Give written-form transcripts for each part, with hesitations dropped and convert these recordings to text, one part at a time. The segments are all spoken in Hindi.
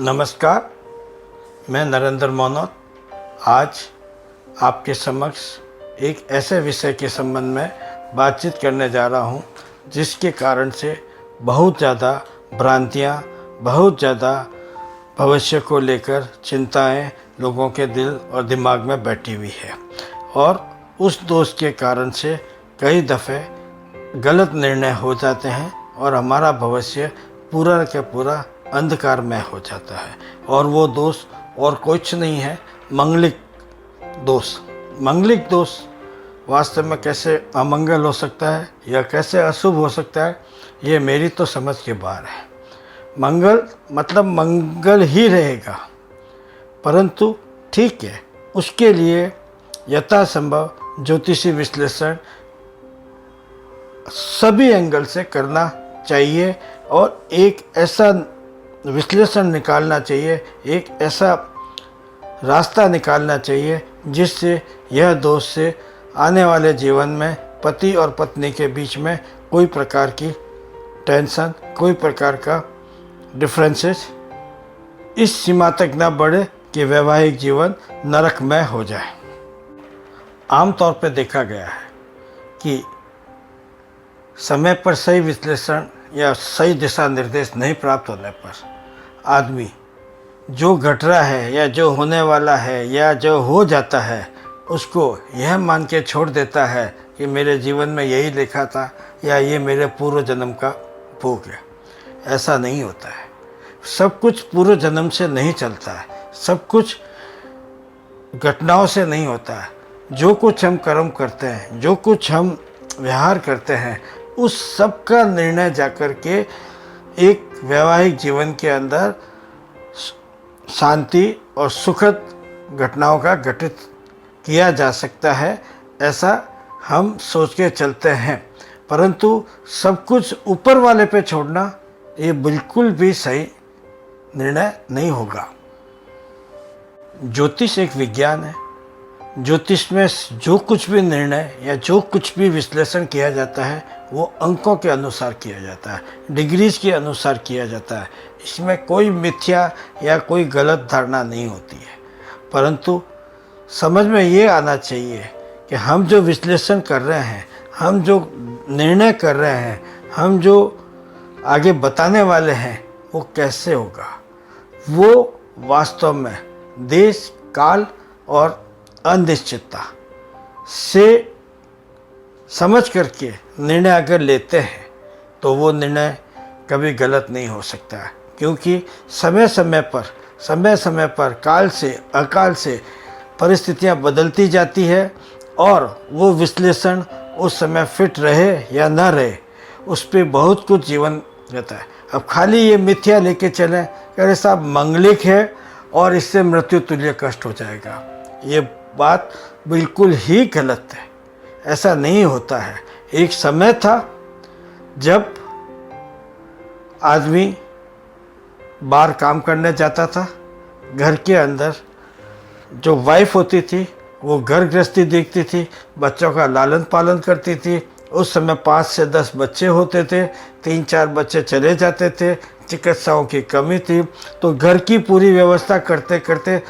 नमस्कार, मैं नरेंद्र मोनोत आज आपके समक्ष एक ऐसे विषय के संबंध में बातचीत करने जा रहा हूं, जिसके कारण से बहुत ज़्यादा भ्रांतियां, बहुत ज़्यादा भविष्य को लेकर चिंताएं लोगों के दिल और दिमाग में बैठी हुई है और उस दोष के कारण से कई दफ़े गलत निर्णय हो जाते हैं और हमारा भविष्य पूरा का पूरा अंधकारमय हो जाता है। और वो दोष और कुछ नहीं है, मंगलिक दोष। मंगलिक दोष वास्तव में कैसे अमंगल हो सकता है या कैसे अशुभ हो सकता है, ये मेरी तो समझ के बाहर है। मंगल मतलब मंगल ही रहेगा, परंतु ठीक है, उसके लिए यथासंभव ज्योतिषी विश्लेषण सभी एंगल से करना चाहिए और एक ऐसा विश्लेषण निकालना चाहिए, एक ऐसा रास्ता निकालना चाहिए जिससे यह दोष से आने वाले जीवन में पति और पत्नी के बीच में कोई प्रकार की टेंशन, कोई प्रकार का डिफरेंसेस इस सीमा तक न बढ़े कि वैवाहिक जीवन नरकमय हो जाए। आमतौर पर देखा गया है कि समय पर सही विश्लेषण या सही दिशा निर्देश नहीं प्राप्त होने पर आदमी जो घट रहा है या जो होने वाला है या जो हो जाता है उसको यह मान के छोड़ देता है कि मेरे जीवन में यही लिखा था या ये मेरे पूर्व जन्म का भोग है। ऐसा नहीं होता है। सब कुछ पूर्व जन्म से नहीं चलता है, सब कुछ घटनाओं से नहीं होता है। जो कुछ हम कर्म करते हैं, जो कुछ हम व्यवहार करते हैं, उस सब का निर्णय जाकर के एक वैवाहिक जीवन के अंदर शांति और सुखद घटनाओं का घटित किया जा सकता है, ऐसा हम सोच के चलते हैं। परंतु सब कुछ ऊपर वाले पे छोड़ना ये बिल्कुल भी सही निर्णय नहीं होगा। ज्योतिष एक विज्ञान है। ज्योतिष में जो कुछ भी निर्णय या जो कुछ भी विश्लेषण किया जाता है वो अंकों के अनुसार किया जाता है, डिग्रीज के अनुसार किया जाता है। इसमें कोई मिथ्या या कोई गलत धारणा नहीं होती है। परंतु समझ में ये आना चाहिए कि हम जो विश्लेषण कर रहे हैं, हम जो निर्णय कर रहे हैं, हम जो आगे बताने वाले हैं, वो कैसे होगा। वो वास्तव में देश, काल और अनिश्चितता से समझ करके निर्णय अगर लेते हैं तो वो निर्णय कभी गलत नहीं हो सकता है, क्योंकि समय समय पर काल से अकाल से परिस्थितियां बदलती जाती है और वो विश्लेषण उस समय फिट रहे या ना रहे, उस पर बहुत कुछ जीवन रहता है। अब खाली ये मिथ्या लेके चलें कि अरे साहब मंगलिक है और इससे मृत्यु तुल्य कष्ट हो जाएगा, ये बात बिल्कुल ही गलत है। ऐसा नहीं होता है। एक समय था जब आदमी बाहर काम करने जाता था, घर के अंदर जो वाइफ होती थी वो घर गृहस्थी देखती थी, बच्चों का लालन पालन करती थी। उस समय 5 से 10 बच्चे होते थे, 3-4 बच्चे चले जाते थे, चिकित्साओं की कमी थी, तो घर की पूरी व्यवस्था करते करते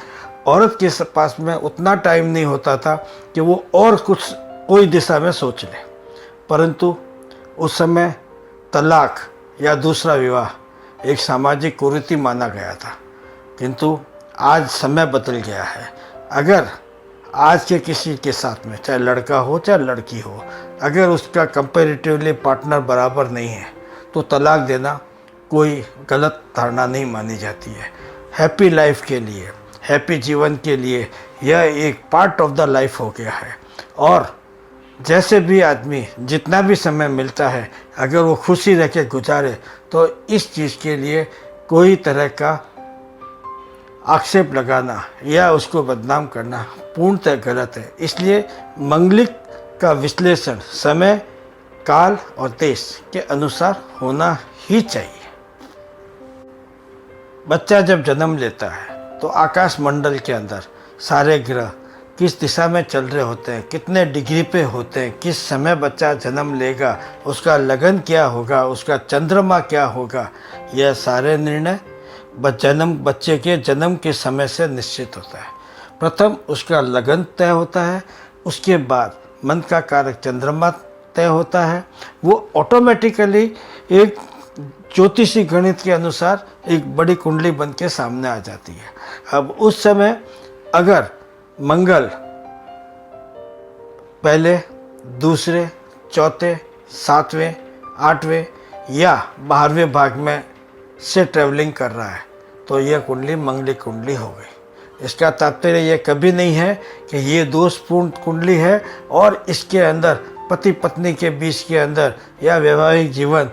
औरत के पास में उतना टाइम नहीं होता था कि वो और कुछ कोई दिशा में सोच ले। परंतु उस समय तलाक या दूसरा विवाह एक सामाजिक कुरीति माना गया था। किंतु आज समय बदल गया है। अगर आज के किसी के साथ में, चाहे लड़का हो चाहे लड़की हो, अगर उसका कंपैरेटिवली पार्टनर बराबर नहीं है तो तलाक देना कोई गलत धारणा नहीं मानी जाती है। हैप्पी लाइफ के लिए, हैप्पी जीवन के लिए यह एक पार्ट ऑफ द लाइफ हो गया है। और जैसे भी आदमी जितना भी समय मिलता है, अगर वो खुशी रह के गुजारे तो इस चीज़ के लिए कोई तरह का आक्षेप लगाना या उसको बदनाम करना पूर्णतः गलत है। इसलिए मंगलिक का विश्लेषण समय, काल और देश के अनुसार होना ही चाहिए। बच्चा जब जन्म लेता है तो आकाश मंडल के अंदर सारे ग्रह किस दिशा में चल रहे होते हैं, कितने डिग्री पे होते हैं, किस समय बच्चा जन्म लेगा, उसका लगन क्या होगा, उसका चंद्रमा क्या होगा, यह सारे निर्णय बच्चे के जन्म के समय से निश्चित होता है। प्रथम उसका लगन तय होता है, उसके बाद मन का कारक चंद्रमा तय होता है। वो ऑटोमेटिकली एक ज्योतिषी गणित के अनुसार एक बड़ी कुंडली बन के सामने आ जाती है। अब उस समय अगर मंगल पहले, दूसरे, चौथे, सातवें, आठवें या 12वें भाग में से ट्रेवलिंग कर रहा है तो यह कुंडली मंगलिक कुंडली हो गई। इसका तात्पर्य यह कभी नहीं है कि ये दोषपूर्ण कुंडली है और इसके अंदर पति पत्नी के बीच के अंदर या वैवाहिक जीवन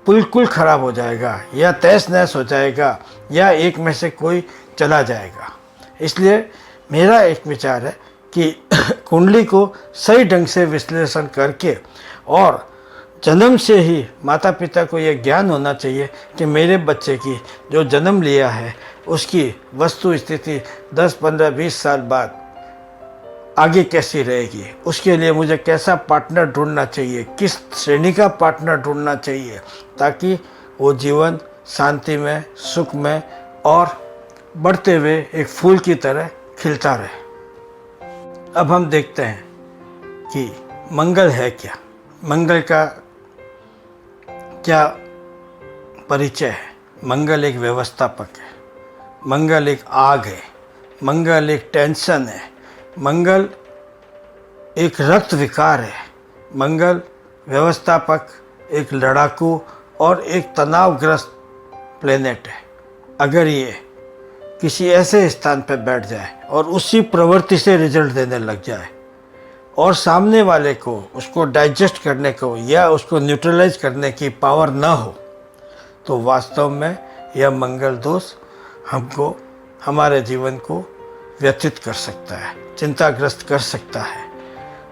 बिल्कुल खराब हो जाएगा या तहस नहस हो जाएगा या एक में से कोई चला जाएगा। इसलिए मेरा एक विचार है कि कुंडली को सही ढंग से विश्लेषण करके और जन्म से ही माता पिता को यह ज्ञान होना चाहिए कि मेरे बच्चे की जो जन्म लिया है उसकी वस्तु स्थिति 10, 15, 20 साल बाद आगे कैसी रहेगी, उसके लिए मुझे कैसा पार्टनर ढूंढना चाहिए, किस श्रेणी का पार्टनर ढूंढना चाहिए, ताकि वो जीवन शांति में, सुख में और बढ़ते हुए एक फूल की तरह खिलता रहे। अब हम देखते हैं कि मंगल है क्या, मंगल का क्या परिचय है। मंगल एक व्यवस्थापक है, मंगल एक आग है, मंगल एक टेंशन है, मंगल एक रक्त विकार है, मंगल व्यवस्थापक एक लड़ाकू और एक तनावग्रस्त प्लेनेट है। अगर ये किसी ऐसे स्थान पर बैठ जाए और उसी प्रवृत्ति से रिजल्ट देने लग जाए और सामने वाले को उसको डाइजेस्ट करने को या उसको न्यूट्रलाइज करने की पावर ना हो तो वास्तव में यह मंगल दोष हमको, हमारे जीवन को व्यतीत कर सकता है, चिंताग्रस्त कर सकता है।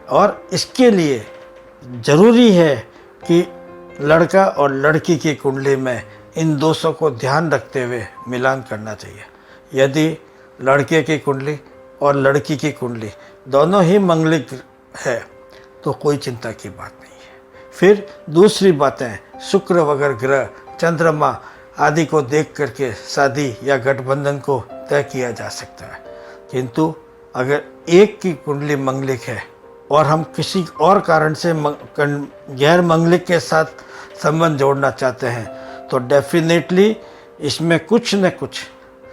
और इसके लिए ज़रूरी है कि लड़का और लड़की की कुंडली में इन दोषों को ध्यान रखते हुए मिलान करना चाहिए। यदि लड़के की कुंडली और लड़की की कुंडली दोनों ही मंगलिक है तो कोई चिंता की बात नहीं है। फिर दूसरी बातें, शुक्र वगैरह ग्रह, चंद्रमा आदि को देख करके शादी या गठबंधन को तय किया जा सकता है। किंतु अगर एक की कुंडली मंगलिक है और हम किसी और कारण से गैर मंगलिक के साथ संबंध जोड़ना चाहते हैं तो डेफिनेटली इसमें कुछ न कुछ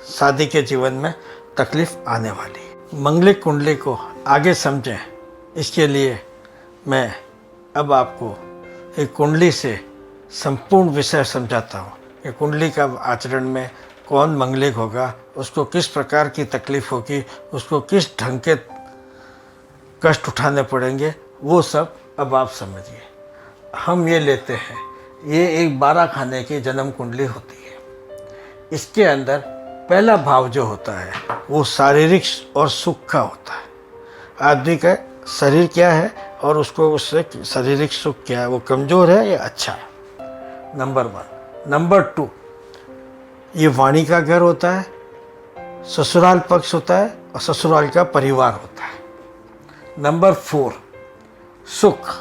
शादी के जीवन में तकलीफ आने वाली है। मंगलिक कुंडली को आगे समझें, इसके लिए मैं अब आपको एक कुंडली से संपूर्ण विषय समझाता हूँ कि कुंडली का आचरण में कौन मंगलिक होगा, उसको किस प्रकार की तकलीफ होगी, उसको किस ढंग के कष्ट उठाने पड़ेंगे, वो सब अब आप समझिए। हम ये लेते हैं, ये एक 12 खाने की जन्म कुंडली होती है। इसके अंदर पहला भाव जो होता है वो शारीरिक और सुख का होता है। आदमी का शरीर क्या है और उसको उससे शारीरिक सुख क्या है, वो कमज़ोर है या अच्छा है, नंबर 1। नंबर 2, ये वाणी का घर होता है, ससुराल पक्ष होता है और ससुराल का परिवार होता है। नंबर 4, सुख।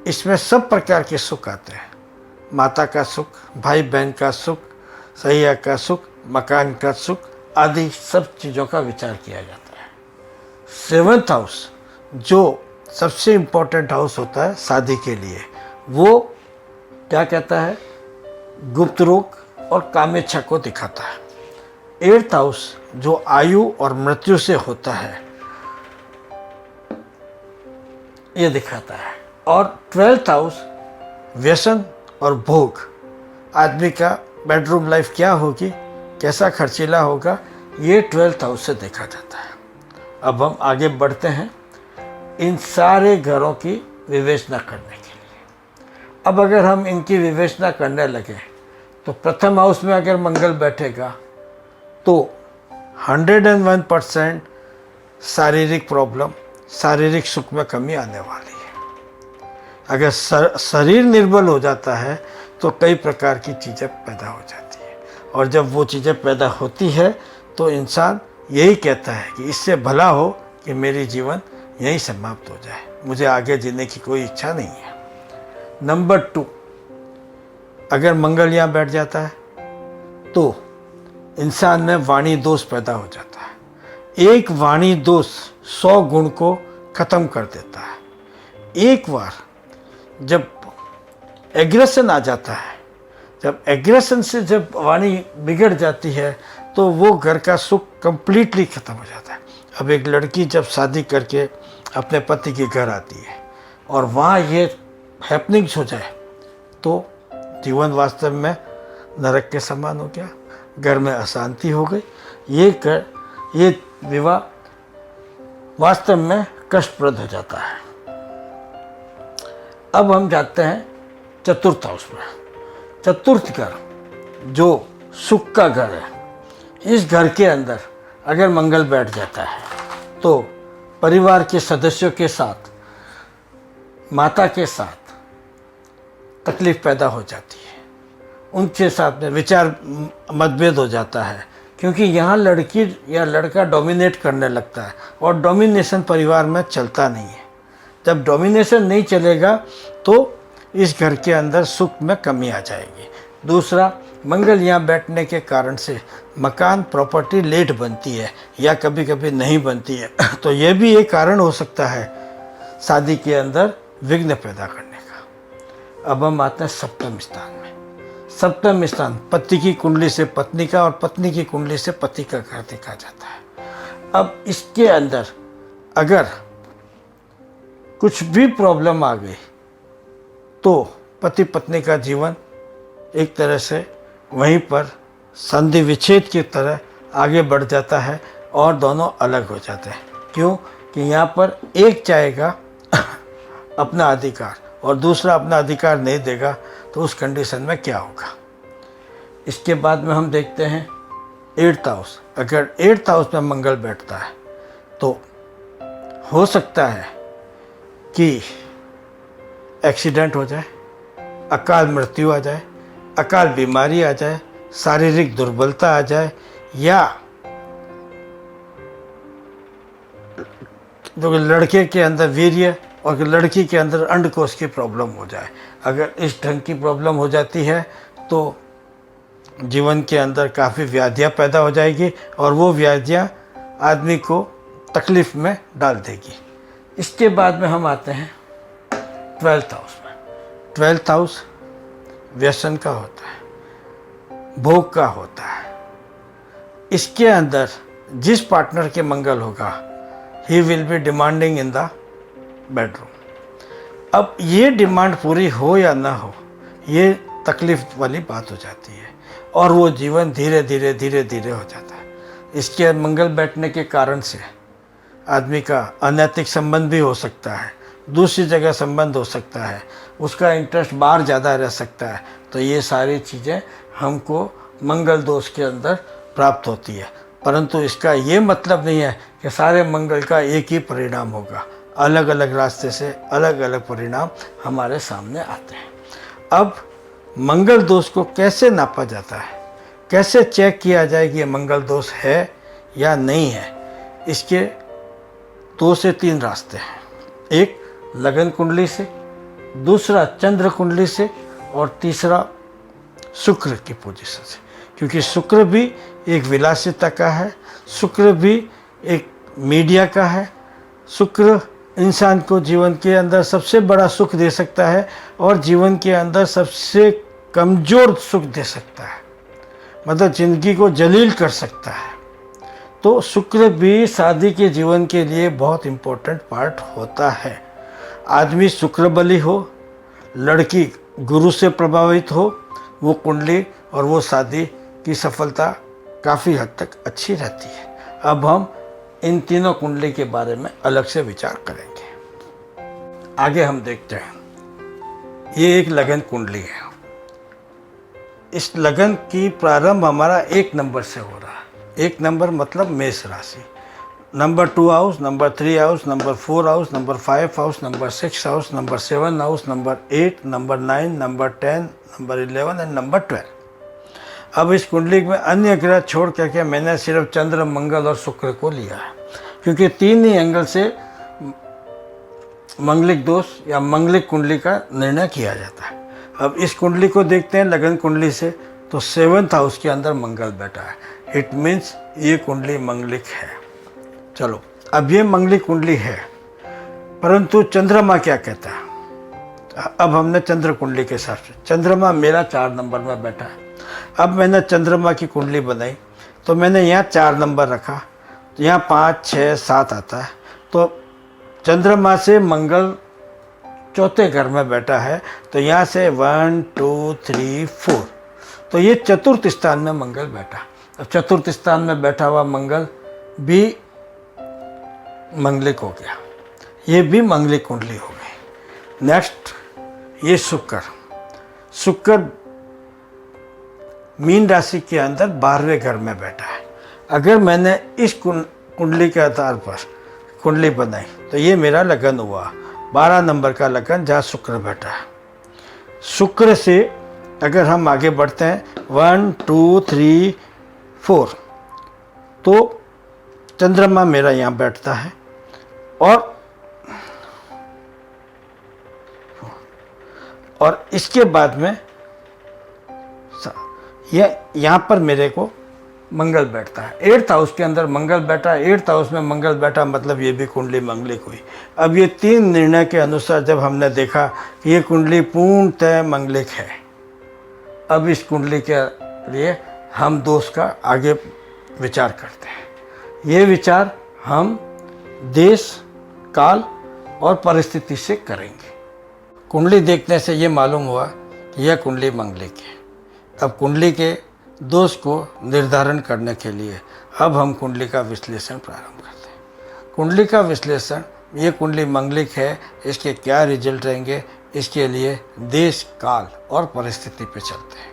इसमें सब प्रकार के सुख आते हैं, माता का सुख, भाई बहन का सुख, सैया का सुख, मकान का सुख आदि सब चीज़ों का विचार किया जाता है। 7th हाउस जो सबसे इम्पोर्टेंट हाउस होता है शादी के लिए, वो क्या कहता है, गुप्त रोग और कामेच्छा को दिखाता है। 8th हाउस जो आयु और मृत्यु से होता है ये दिखाता है। और 12th हाउस व्यसन और भोग, आदमी का बेडरूम लाइफ क्या होगी, कैसा खर्चीला होगा, ये 12th हाउस से देखा जाता है। अब हम आगे बढ़ते हैं इन सारे घरों की विवेचना करने के लिए। अब अगर हम इनकी विवेचना करने लगे तो प्रथम हाउस में अगर मंगल बैठेगा तो 101% शारीरिक प्रॉब्लम, शारीरिक सुख में कमी आने वाली है। अगर शरीर निर्बल हो जाता है तो कई प्रकार की चीज़ें पैदा हो जाती है और जब वो चीज़ें पैदा होती है तो इंसान यही कहता है कि इससे भला हो कि मेरी जीवन यहीं समाप्त हो जाए, मुझे आगे जीने की कोई इच्छा नहीं है। नंबर 2, अगर मंगल यहाँ बैठ जाता है तो इंसान में वाणी दोष पैदा हो जाता है। एक वाणी दोष 100 गुण को ख़त्म कर देता है। एक बार जब एग्रेशन आ जाता है, जब एग्रेशन से जब वाणी बिगड़ जाती है तो वो घर का सुख कंप्लीटली ख़त्म हो जाता है। अब एक लड़की जब शादी करके अपने पति के घर आती है और वहाँ ये हैपनिंग्स हो जाए तो जीवन वास्तव में नरक के समान हो गया, घर में अशांति हो गई। ये विवाह वास्तव में कष्टप्रद हो जाता है। अब हम जाते हैं चतुर्थ हाउस में। चतुर्थ घर जो सुख का घर है, इस घर के अंदर अगर मंगल बैठ जाता है तो परिवार के सदस्यों के साथ, माता के साथ तकलीफ पैदा हो जाती है, उनके साथ में विचार मतभेद हो जाता है, क्योंकि यहाँ लड़की या लड़का डोमिनेट करने लगता है और डोमिनेशन परिवार में चलता नहीं है। जब डोमिनेशन नहीं चलेगा तो इस घर के अंदर सुख में कमी आ जाएगी। दूसरा, मंगल यहाँ बैठने के कारण से मकान प्रॉपर्टी लेट बनती है या कभी कभी नहीं बनती है तो यह भी एक कारण हो सकता है शादी के अंदर विघ्न पैदा करने का। अब हम आते हैं सप्तम स्थान में। सप्तम स्थान पति की कुंडली से पत्नी का और पत्नी की कुंडली से पति का घर देखा जाता है। अब इसके अंदर अगर कुछ भी प्रॉब्लम आ गई तो पति पत्नी का जीवन एक तरह से वहीं पर संधि विच्छेद की तरह आगे बढ़ जाता है और दोनों अलग हो जाते हैं। क्यों? कि यहाँ पर एक चाहेगा अपना अधिकार और दूसरा अपना अधिकार नहीं देगा, तो उस कंडीशन में क्या होगा। इसके बाद में हम देखते हैं 8th हाउस। अगर 8th हाउस में मंगल बैठता है तो हो सकता है कि एक्सीडेंट हो जाए, अकाल मृत्यु आ जाए, अकाल बीमारी आ जाए, शारीरिक दुर्बलता आ जाए, या जो लड़के के अंदर वीर्य और लड़की के अंदर अंडकोश की प्रॉब्लम हो जाए। अगर इस ढंग की प्रॉब्लम हो जाती है तो जीवन के अंदर काफ़ी व्याधियाँ पैदा हो जाएगी और वो व्याधियाँ आदमी को तकलीफ में डाल देगी। इसके बाद में हम आते हैं 12th हाउस में। 12th हाउस व्यसन का होता है, भोग का होता है। इसके अंदर जिस पार्टनर के मंगल होगा, he will be demanding in the bedroom. अब ये डिमांड पूरी हो या ना हो, ये तकलीफ वाली बात हो जाती है और वो जीवन धीरे धीरे धीरे धीरे हो जाता है। इसके मंगल बैठने के कारण से आदमी का अनैतिक संबंध भी हो सकता है, दूसरी जगह संबंध हो सकता है, उसका इंटरेस्ट बाहर ज़्यादा रह सकता है। तो ये सारी चीज़ें हमको मंगल दोष के अंदर प्राप्त होती है। परंतु इसका ये मतलब नहीं है कि सारे मंगल का एक ही परिणाम होगा। अलग अलग रास्ते से अलग अलग परिणाम हमारे सामने आते हैं। अब मंगल दोष को कैसे नापा जाता है, कैसे चेक किया जाए कि ये मंगल दोष है या नहीं है, इसके 2 से 3 रास्ते हैं। एक लगन कुंडली से, दूसरा चंद्र कुंडली से और तीसरा शुक्र की पोजीशन से। क्योंकि शुक्र भी एक विलासिता का है, शुक्र भी एक मीडिया का है। शुक्र इंसान को जीवन के अंदर सबसे बड़ा सुख दे सकता है और जीवन के अंदर सबसे कमज़ोर सुख दे सकता है, मतलब ज़िंदगी को जलील कर सकता है। तो शुक्र भी शादी के जीवन के लिए बहुत इम्पोर्टेंट पार्ट होता है। आदमी शुक्र बली हो, लड़की गुरु से प्रभावित हो, वो कुंडली और वो शादी की सफलता काफ़ी हद तक अच्छी रहती है। अब हम इन तीनों कुंडली के बारे में अलग से विचार करेंगे। आगे हम देखते हैं, ये एक लगन कुंडली है। इस लगन की प्रारंभ हमारा 1 नंबर से हो रहा है। 1 नंबर मतलब मेष राशि। Number 2 house, number 3 house, number 4 house, number 5 house, number 6 house, number 7 house, number 8, number 9, number 10, number 11 and number 12। अब इस कुंडली में अन्य ग्रह छोड़ करके मैंने सिर्फ चंद्र, मंगल और शुक्र को लिया है, क्योंकि 3 ही एंगल से मंगलिक दोष या मंगलिक कुंडली का निर्णय किया जाता है। अब इस कुंडली को देखते हैं लगन कुंडली से, तो 7th हाउस के अंदर मंगल बैठा है, इट मीन्स ये कुंडली मंगलिक है। चलो, अब ये मंगलिक कुंडली है, परंतु चंद्रमा क्या कहता है? अब हमने चंद्र कुंडली के हिसाब से, चंद्रमा मेरा 4 नंबर में बैठा है। अब मैंने चंद्रमा की कुंडली बनाई तो मैंने यहाँ 4 नंबर रखा, तो यहाँ 5, 6, 7 आता है। तो चंद्रमा से मंगल 4थे घर में बैठा है, तो यहाँ से 1, 2, 3, 4, तो ये 4th स्थान में मंगल बैठा। अब 4th स्थान में बैठा हुआ मंगल भी मंगलिक हो गया, ये भी मंगलिक कुंडली हो गई। नेक्स्ट ये शुक्र मीन राशि के अंदर 12वें घर में बैठा है। अगर मैंने इस कुंडली के आधार पर कुंडली बनाई तो ये मेरा लगन हुआ, 12 नंबर का लगन जहाँ शुक्र बैठा है। शुक्र से अगर हम आगे बढ़ते हैं 1, 2, 3, 4, तो चंद्रमा मेरा यहाँ बैठता है और इसके बाद में यहाँ पर मेरे को मंगल बैठता है। 8th हाउस के अंदर मंगल बैठा है, 8th हाउस में मंगल बैठा, मतलब ये भी कुंडली मंगलिक हुई। अब ये 3 निर्णय के अनुसार जब हमने देखा कि ये कुंडली पूर्णतः मंगलिक है, अब इस कुंडली के लिए हम दोष का आगे विचार करते हैं। ये विचार हम देश, काल और परिस्थिति से करेंगे। कुंडली देखने से ये मालूम हुआ कि यह कुंडली मंगलिक है। अब कुंडली के दोष को निर्धारण करने के लिए अब हम कुंडली का विश्लेषण प्रारंभ करते हैं। कुंडली का विश्लेषण, ये कुंडली मंगलिक है, इसके क्या रिजल्ट रहेंगे, इसके लिए देश, काल और परिस्थिति पे चलते हैं।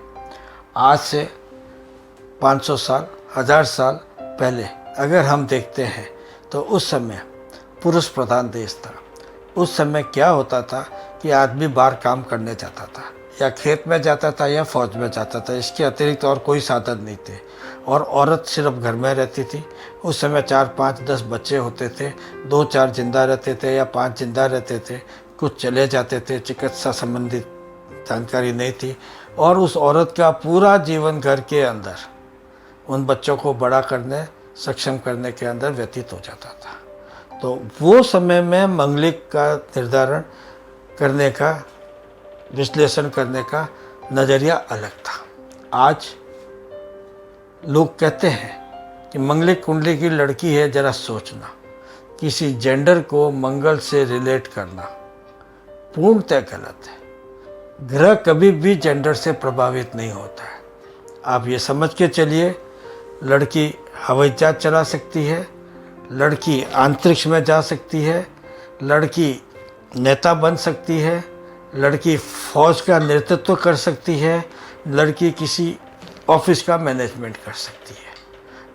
आज से 500 साल, 1000 साल पहले अगर हम देखते हैं तो उस समय पुरुष प्रधान देश था। उस समय क्या होता था कि आदमी बाहर काम करने जाता था, या खेत में जाता था या फौज में जाता था, इसके अतिरिक्त और कोई साधन नहीं थे। और औरत सिर्फ घर में रहती थी। उस समय 4, 5, 10 बच्चे होते थे, 2, 4 जिंदा रहते थे या 5 जिंदा रहते थे, कुछ चले जाते थे, चिकित्सा संबंधित जानकारी नहीं थी। और उस औरत का पूरा जीवन घर के अंदर उन बच्चों को बड़ा करने, सक्षम करने के अंदर व्यतीत हो जाता था। तो वो समय में मंगलिक का निर्धारण करने का, विश्लेषण करने का नज़रिया अलग था। आज लोग कहते हैं कि मंगलिक कुंडली की लड़की है, जरा सोचना, किसी जेंडर को मंगल से रिलेट करना पूर्णतः गलत है। ग्रह कभी भी जेंडर से प्रभावित नहीं होता है। आप ये समझ के चलिए, लड़की हवाई जहाज चला सकती है, लड़की अंतरिक्ष में जा सकती है, लड़की नेता बन सकती है, लड़की फौज का नेतृत्व कर सकती है, लड़की किसी ऑफिस का मैनेजमेंट कर सकती है।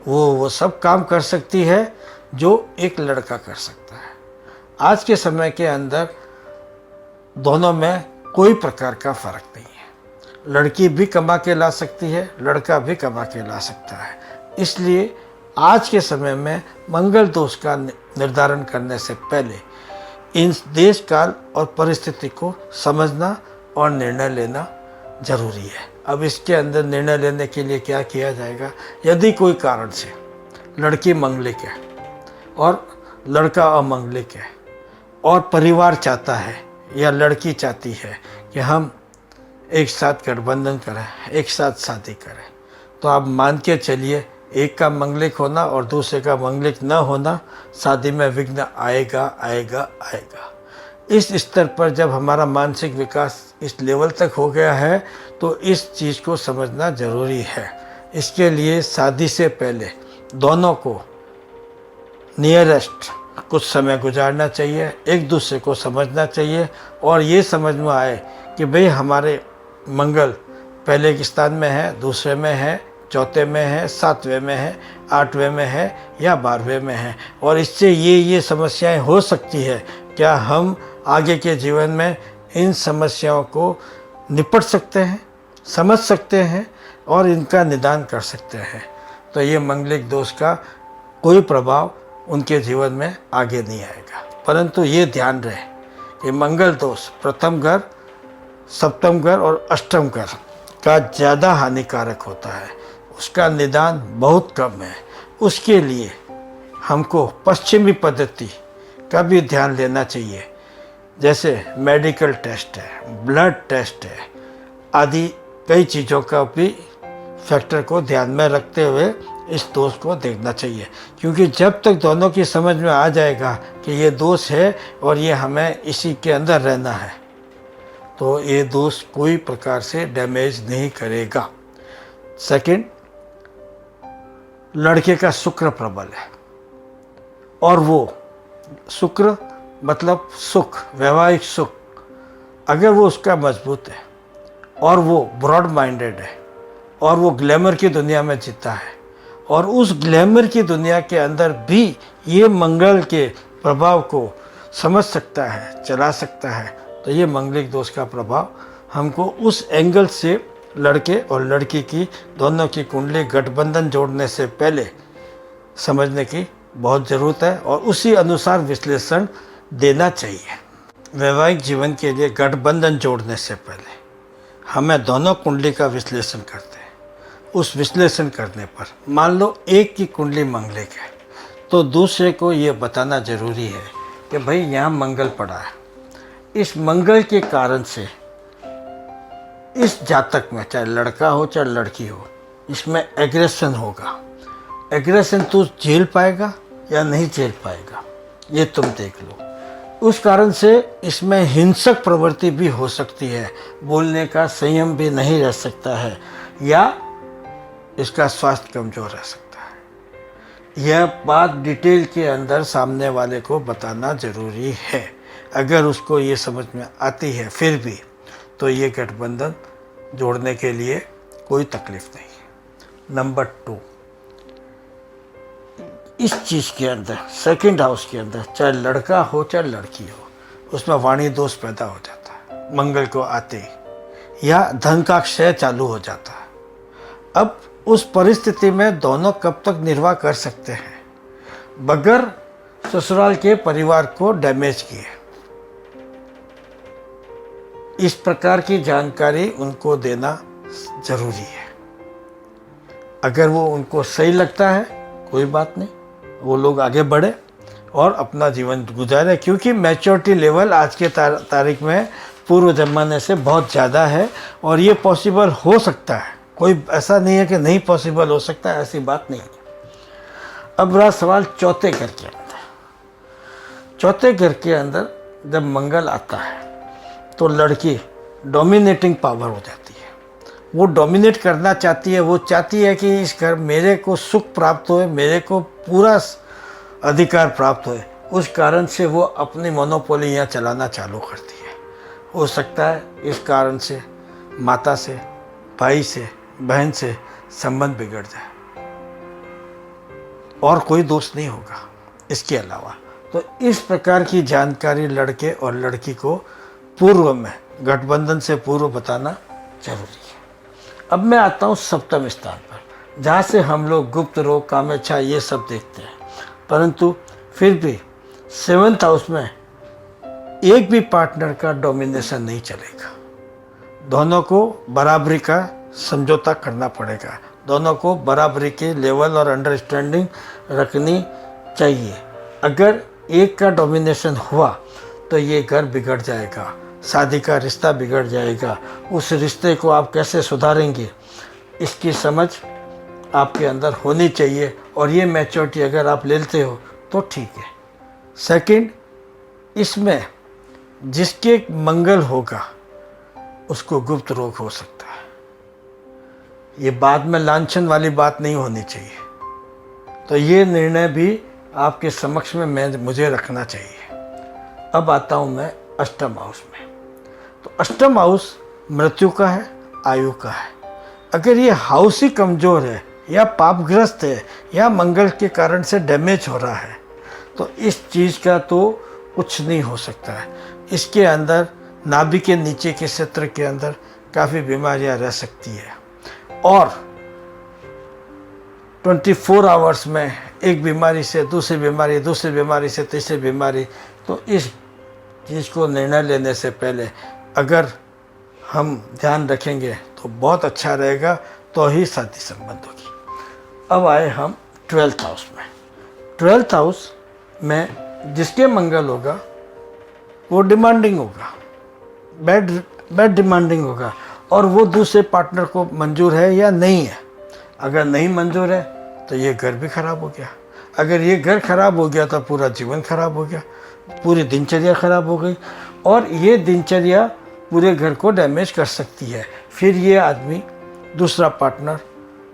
वो सब काम कर सकती है जो एक लड़का कर सकता है। आज के समय के अंदर दोनों में कोई प्रकार का फर्क नहीं है। लड़की भी कमा के ला सकती है, लड़का भी कमा के ला सकता है। इसलिए आज के समय में मंगल दोष का निर्धारण करने से पहले इन देश, काल और परिस्थिति को समझना और निर्णय लेना जरूरी है। अब इसके अंदर निर्णय लेने के लिए क्या किया जाएगा? यदि कोई कारण से लड़की मंगलिक है और लड़का अमंगलिक है और परिवार चाहता है या लड़की चाहती है कि हम एक साथ गठबंधन करें, एक साथ शादी करें, तो आप मान के चलिए एक का मंगलिक होना और दूसरे का मंगलिक न होना शादी में विघ्न आएगा आएगा आएगा। इस स्तर पर जब हमारा मानसिक विकास इस लेवल तक हो गया है तो इस चीज़ को समझना ज़रूरी है। इसके लिए शादी से पहले दोनों को नियरेस्ट कुछ समय गुजारना चाहिए, एक दूसरे को समझना चाहिए और ये समझ में आए कि भाई हमारे मंगल पहले के स्थान में है, दूसरे में है, चौथे में है, 7वें में है, 8वें में है या 12वें में है, और इससे ये समस्याएं हो सकती है। क्या हम आगे के जीवन में इन समस्याओं को निपट सकते हैं, समझ सकते हैं और इनका निदान कर सकते हैं? तो ये मंगलिक दोष का कोई प्रभाव उनके जीवन में आगे नहीं आएगा। परंतु ये ध्यान रहे कि मंगल दोष प्रथम घर, सप्तम घर और अष्टम घर का ज़्यादा हानिकारक होता है, उसका निदान बहुत कम है। उसके लिए हमको पश्चिमी पद्धति का भी ध्यान लेना चाहिए, जैसे मेडिकल टेस्ट है, ब्लड टेस्ट है आदि कई चीज़ों का भी फैक्टर को ध्यान में रखते हुए इस दोष को देखना चाहिए। क्योंकि जब तक दोनों की समझ में आ जाएगा कि ये दोष है और ये हमें इसी के अंदर रहना है, तो ये दोष कोई प्रकार से डैमेज नहीं करेगा। सेकंड, लड़के का शुक्र प्रबल है और वो शुक्र मतलब सुख, वैवाहिक सुख, अगर वो उसका मजबूत है और वो ब्रॉड माइंडेड है और वो ग्लैमर की दुनिया में जीता है और उस ग्लैमर की दुनिया के अंदर भी ये मंगल के प्रभाव को समझ सकता है, चला सकता है, तो ये मंगलिक दोष का प्रभाव हमको उस एंगल से लड़के और लड़की की दोनों की कुंडली गठबंधन जोड़ने से पहले समझने की बहुत ज़रूरत है और उसी अनुसार विश्लेषण देना चाहिए। वैवाहिक जीवन के लिए गठबंधन जोड़ने से पहले हमें दोनों कुंडली का विश्लेषण करते हैं। उस विश्लेषण करने पर मान लो एक की कुंडली मंगलिक है, तो दूसरे को ये बताना ज़रूरी है कि भाई यहाँ मंगल पड़ा है, इस मंगल के कारण से इस जातक में, चाहे लड़का हो चाहे लड़की हो, इसमें एग्रेशन होगा। एग्रेशन तू झेल पाएगा या नहीं झेल पाएगा, ये तुम देख लो। उस कारण से इसमें हिंसक प्रवृत्ति भी हो सकती है, बोलने का संयम भी नहीं रह सकता है या इसका स्वास्थ्य कमज़ोर रह सकता है। यह बात डिटेल के अंदर सामने वाले को बताना ज़रूरी है। अगर उसको ये समझ में आती है फिर भी, तो ये गठबंधन जोड़ने के लिए कोई तकलीफ नहीं है। नंबर 2, इस चीज़ के अंदर सेकंड हाउस के अंदर चाहे लड़का हो चाहे लड़की हो, उसमें वाणी दोष पैदा हो जाता है मंगल को आते ही, या धन का क्षय चालू हो जाता है। अब उस परिस्थिति में दोनों कब तक निर्वाह कर सकते हैं बगैर ससुराल के परिवार को डैमेज किए? इस प्रकार की जानकारी उनको देना ज़रूरी है। अगर वो उनको सही लगता है कोई बात नहीं, वो लोग आगे बढ़े और अपना जीवन गुजारे, क्योंकि मैच्योरिटी लेवल आज के तारीख में पूर्व ज़माने से बहुत ज़्यादा है और ये पॉसिबल हो सकता है। कोई ऐसा नहीं है कि नहीं पॉसिबल हो सकता है, ऐसी बात नहीं है। अब रहा सवाल चौथे घर के अंदर। चौथे घर के अंदर जब मंगल आता है तो लड़की डोमिनेटिंग पावर हो जाती है। वो डोमिनेट करना चाहती है, वो चाहती है कि इस घर मेरे को सुख प्राप्त होए, मेरे को पूरा अधिकार प्राप्त होए। उस कारण से वो अपनी मोनोपोली यहाँ चलाना चालू करती है। हो सकता है इस कारण से माता से, भाई से, बहन से संबंध बिगड़ जाए और कोई दोष नहीं होगा इसके अलावा। तो इस प्रकार की जानकारी लड़के और लड़की को पूर्व में, गठबंधन से पूर्व बताना जरूरी है। अब मैं आता हूँ सप्तम स्थान पर, जहाँ से हम लोग गुप्त रोग, कामेच्छा ये सब देखते हैं, परंतु फिर भी 7th हाउस में एक भी पार्टनर का डोमिनेशन नहीं चलेगा। दोनों को बराबरी का समझौता करना पड़ेगा, दोनों को बराबरी के लेवल और अंडरस्टैंडिंग रखनी चाहिए। अगर एक का डोमिनेशन हुआ तो ये घर बिगड़ जाएगा, शादी का रिश्ता बिगड़ जाएगा। उस रिश्ते को आप कैसे सुधारेंगे, इसकी समझ आपके अंदर होनी चाहिए और ये मैच्योरिटी अगर आप लेते हो तो ठीक है। सेकंड, इसमें जिसके मंगल होगा उसको गुप्त रोग हो सकता है। ये बाद में लांछन वाली बात नहीं होनी चाहिए। तो ये निर्णय भी आपके समक्ष में मुझे रखना चाहिए। अब आता हूँ मैं अष्टम हाउस में। तो अष्टम हाउस मृत्यु का है, आयु का है। अगर ये हाउस ही कमज़ोर है या पापग्रस्त है या मंगल के कारण से डैमेज हो रहा है, तो इस चीज़ का तो कुछ नहीं हो सकता है। इसके अंदर नाभि के नीचे के क्षेत्र के अंदर काफ़ी बीमारियां रह सकती है और 24 आवर्स में एक बीमारी से दूसरी बीमारी, दूसरी बीमारी से तीसरी बीमारी। तो इस चीज़ को निर्णय लेने से पहले अगर हम ध्यान रखेंगे तो बहुत अच्छा रहेगा, तो ही शादी संबंध होगी। अब आए हम 12th हाउस में। 12th हाउस में जिसके मंगल होगा वो डिमांडिंग होगा, बैड डिमांडिंग होगा, और वो दूसरे पार्टनर को मंजूर है या नहीं है। अगर नहीं मंजूर है तो ये घर भी खराब हो गया। अगर ये घर खराब हो गया तो पूरा जीवन खराब हो गया, पूरी दिनचर्या खराब हो गई, और ये दिनचर्या पूरे घर को डैमेज कर सकती है। फिर ये आदमी दूसरा पार्टनर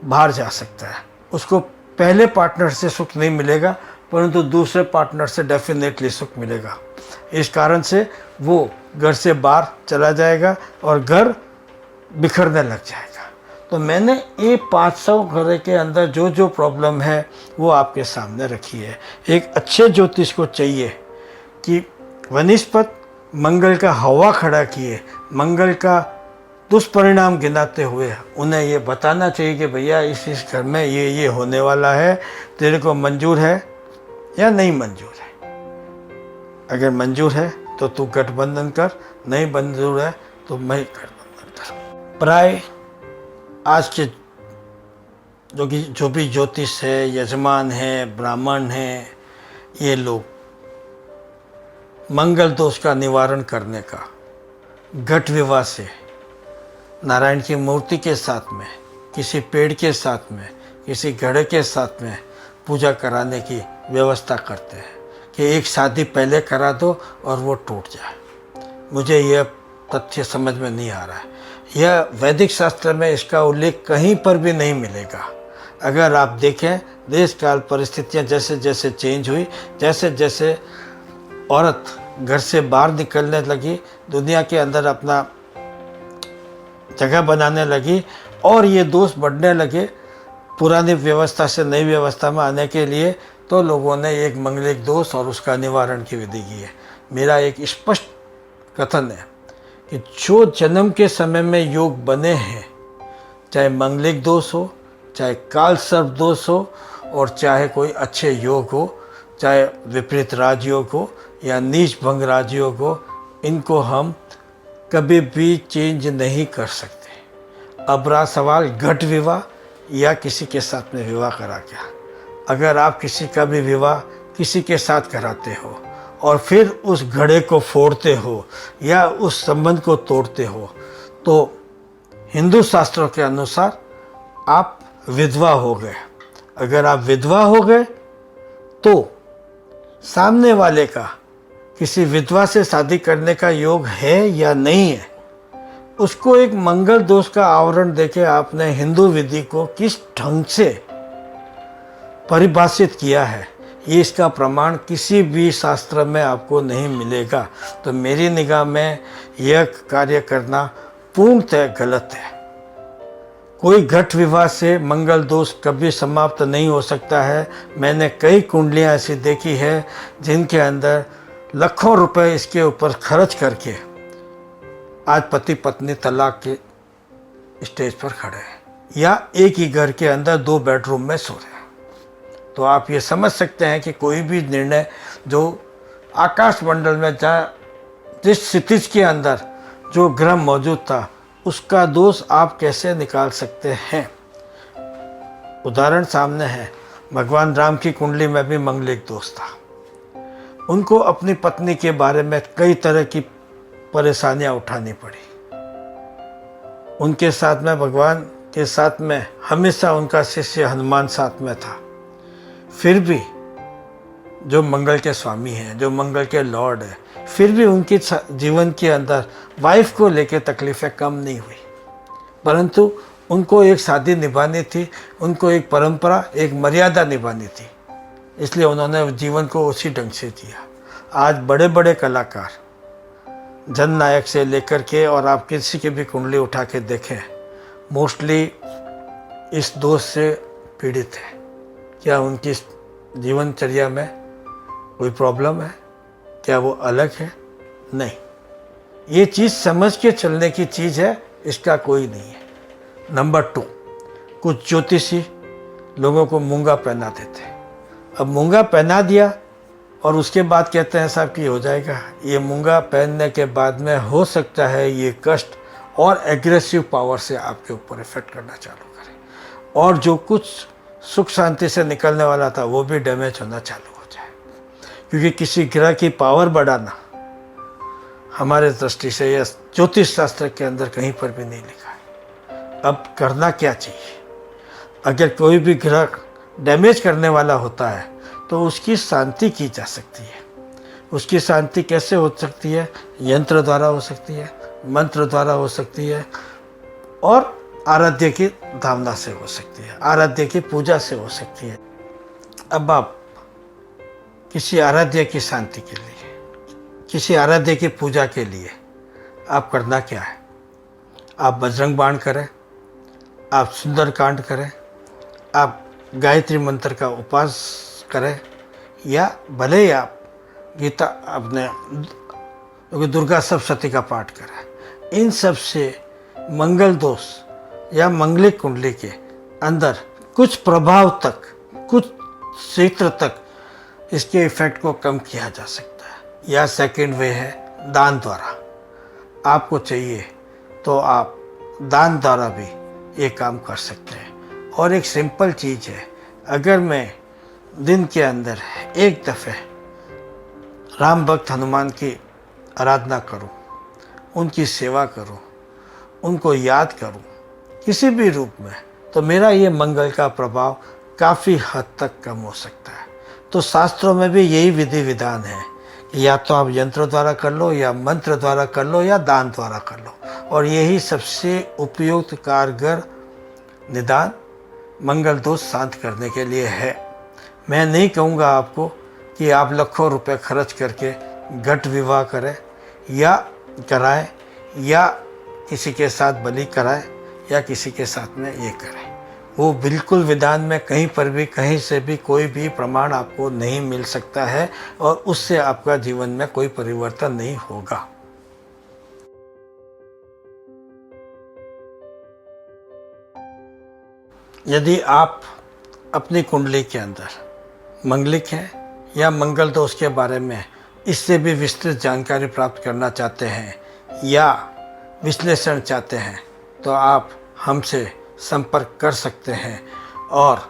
बाहर जा सकता है, उसको पहले पार्टनर से सुख नहीं मिलेगा, परंतु दूसरे पार्टनर से डेफिनेटली सुख मिलेगा। इस कारण से वो घर से बाहर चला जाएगा और घर बिखरने लग जाएगा। तो मैंने ये 500 घर के अंदर जो जो प्रॉब्लम है वो आपके सामने रखी है। एक अच्छे ज्योतिष को चाहिए कि वनिस्पत मंगल का हवा खड़ा किए, मंगल का दुष्परिणाम गिनाते हुए उन्हें ये बताना चाहिए कि भैया इस घर में ये होने वाला है, तेरे को मंजूर है या नहीं मंजूर है। अगर मंजूर है तो तू गठबंधन कर, नहीं मंजूर है तो मैं गठबंधन कर। प्राय आज के जो भी ज्योतिष है, यजमान है, ब्राह्मण है, ये लोग मंगल दोष का निवारण करने का घट विवाह से नारायण की मूर्ति के साथ में, किसी पेड़ के साथ में, किसी घड़े के साथ में पूजा कराने की व्यवस्था करते हैं कि एक शादी पहले करा दो और वो टूट जाए। मुझे यह तथ्य समझ में नहीं आ रहा है। यह वैदिक शास्त्र में इसका उल्लेख कहीं पर भी नहीं मिलेगा। अगर आप देखें, देश काल परिस्थितियाँ जैसे जैसे चेंज हुई, जैसे जैसे औरत घर से बाहर निकलने लगी, दुनिया के अंदर अपना जगह बनाने लगी, और ये दोष बढ़ने लगे पुरानी व्यवस्था से नई व्यवस्था में आने के लिए, तो लोगों ने एक मंगलिक दोष और उसका निवारण की विधि की है। मेरा एक स्पष्ट कथन है कि जो जन्म के समय में योग बने हैं, चाहे मंगलिक दोष हो, चाहे काल सर्प दोष हो, और चाहे कोई अच्छे योग हो, चाहे विपरीत राजयोग हो या नीच भंग राजयोग हो, इनको हम कभी भी चेंज नहीं कर सकते। अब रहा सवाल घट विवाह या किसी के साथ में विवाह करा क्या। अगर आप किसी का भी विवाह किसी के साथ कराते हो और फिर उस घड़े को फोड़ते हो या उस संबंध को तोड़ते हो, तो हिंदू शास्त्रों के अनुसार आप विधवा हो गए। अगर आप विधवा हो गए तो सामने वाले का किसी विधवा से शादी करने का योग है या नहीं है, उसको एक मंगल दोष का आवरण देके आपने हिंदू विधि को किस ढंग से परिभाषित किया है, ये इसका प्रमाण किसी भी शास्त्र में आपको नहीं मिलेगा। तो मेरी निगाह में यह कार्य करना पूर्णतः गलत है। कोई घट विवाह से मंगल दोष कभी समाप्त नहीं हो सकता है। मैंने कई कुंडलियाँ ऐसी देखी है जिनके अंदर लाखों रुपए इसके ऊपर खर्च करके आज पति पत्नी तलाक के स्टेज पर खड़े हैं, या एक ही घर के अंदर 2 बेडरूम में सो रहे हैं। तो आप ये समझ सकते हैं कि कोई भी निर्णय जो आकाश मंडल में जिस क्षितिज के अंदर जो ग्रह मौजूद था, उसका दोष आप कैसे निकाल सकते हैं। उदाहरण सामने है, भगवान राम की कुंडली में भी मंगलिक दोष था। उनको अपनी पत्नी के बारे में कई तरह की परेशानियां उठानी पड़ी। उनके साथ में, भगवान के साथ में हमेशा उनका शिष्य हनुमान साथ में था। फिर भी जो मंगल के स्वामी हैं, जो मंगल के लॉर्ड है, फिर भी उनके जीवन के अंदर वाइफ को लेकर तकलीफ़ें कम नहीं हुई। परंतु उनको एक शादी निभानी थी, उनको एक परंपरा, एक मर्यादा निभानी थी, इसलिए उन्होंने जीवन को उसी ढंग से जिया। आज बड़े बड़े कलाकार, जननायक से लेकर के, और आप किसी की भी कुंडली उठा के देखें, मोस्टली इस दोष से पीड़ित है। क्या उनकी जीवनचर्या में कोई प्रॉब्लम है? क्या वो अलग है? नहीं, ये चीज़ समझ के चलने की चीज़ है, इसका कोई नहीं है। नंबर 2, कुछ ज्योतिषी लोगों को मूंगा पहना देते हैं। अब मूंगा पहना दिया और उसके बाद कहते हैं साहब कि हो जाएगा। ये मूंगा पहनने के बाद में हो सकता है ये कष्ट और एग्रेसिव पावर से आपके ऊपर इफेक्ट करना चालू करे, और जो कुछ सुख शांति से निकलने वाला था वो भी डैमेज होना चालू हो जाए। क्योंकि किसी ग्रह की पावर बढ़ाना हमारे दृष्टि से या ज्योतिष शास्त्र के अंदर कहीं पर भी नहीं लिखा है। अब करना क्या चाहिए? अगर कोई भी ग्रह डैमेज करने वाला होता है तो उसकी शांति की जा सकती है। उसकी शांति कैसे हो सकती है? यंत्र द्वारा हो सकती है, मंत्र द्वारा हो सकती है, और आराध्य की धामना से हो सकती है, आराध्य की पूजा से हो सकती है। अब आप किसी आराध्य की शांति के लिए, किसी आराध्य की पूजा के लिए आप करना क्या है? आप बजरंग बाण करें, आप सुंदरकांड करें, आप गायत्री मंत्र का उपास करें, या भले ही आप गीता अपने दुर्गा सप्तशती का पाठ करें। इन सब से मंगल दोष या मंगलिक कुंडली के अंदर कुछ प्रभाव तक, कुछ क्षेत्र तक इसके इफेक्ट को कम किया जा सकता है। या सेकंड वे है दान द्वारा। आपको चाहिए तो आप दान द्वारा भी ये काम कर सकते हैं। और एक सिंपल चीज़ है, अगर मैं दिन के अंदर एक दफ़े राम भक्त हनुमान की आराधना करूं, उनकी सेवा करूं, उनको याद करूं किसी भी रूप में, तो मेरा ये मंगल का प्रभाव काफ़ी हद तक कम हो सकता है। तो शास्त्रों में भी यही विधि विधान है कि या तो आप यंत्र द्वारा कर लो, या मंत्र द्वारा कर लो, या दान द्वारा कर लो, और यही सबसे उपयुक्त कारगर निदान मंगल दोष शांत करने के लिए है। मैं नहीं कहूँगा आपको कि आप लाखों रुपए खर्च करके घट विवाह करें या कराएं, या किसी के साथ बलि कराएं, या किसी के साथ में ये करें। वो बिल्कुल विधान में कहीं पर भी, कहीं से भी कोई भी प्रमाण आपको नहीं मिल सकता है, और उससे आपका जीवन में कोई परिवर्तन नहीं होगा। यदि आप अपनी कुंडली के अंदर मंगलिक हैं या मंगल दोष के बारे में इससे भी विस्तृत जानकारी प्राप्त करना चाहते हैं या विश्लेषण चाहते हैं, तो आप हमसे संपर्क कर सकते हैं। और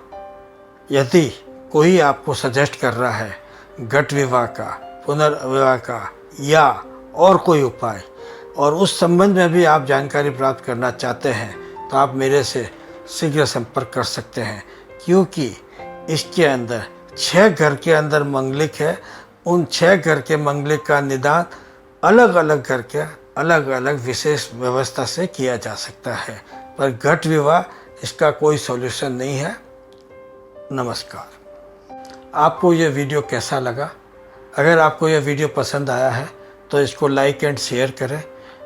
यदि कोई आपको सजेस्ट कर रहा है घट विवाह का, पुनर्विवाह का, या और कोई उपाय, और उस संबंध में भी आप जानकारी प्राप्त करना चाहते हैं, तो आप मेरे से शीघ्र संपर्क कर सकते हैं। क्योंकि इसके अंदर 6 घर के अंदर मंगलिक है, उन 6 घर के मंगलिक का निदान अलग अलग घर के अलग अलग विशेष व्यवस्था से किया जा सकता है, पर घट विवाह इसका कोई सॉल्यूशन नहीं है। नमस्कार। आपको ये वीडियो कैसा लगा? अगर आपको यह वीडियो पसंद आया है तो इसको लाइक एंड शेयर करें,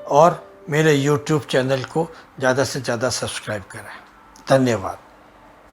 और मेरे YouTube चैनल को ज़्यादा से ज़्यादा सब्सक्राइब करें। धन्यवाद।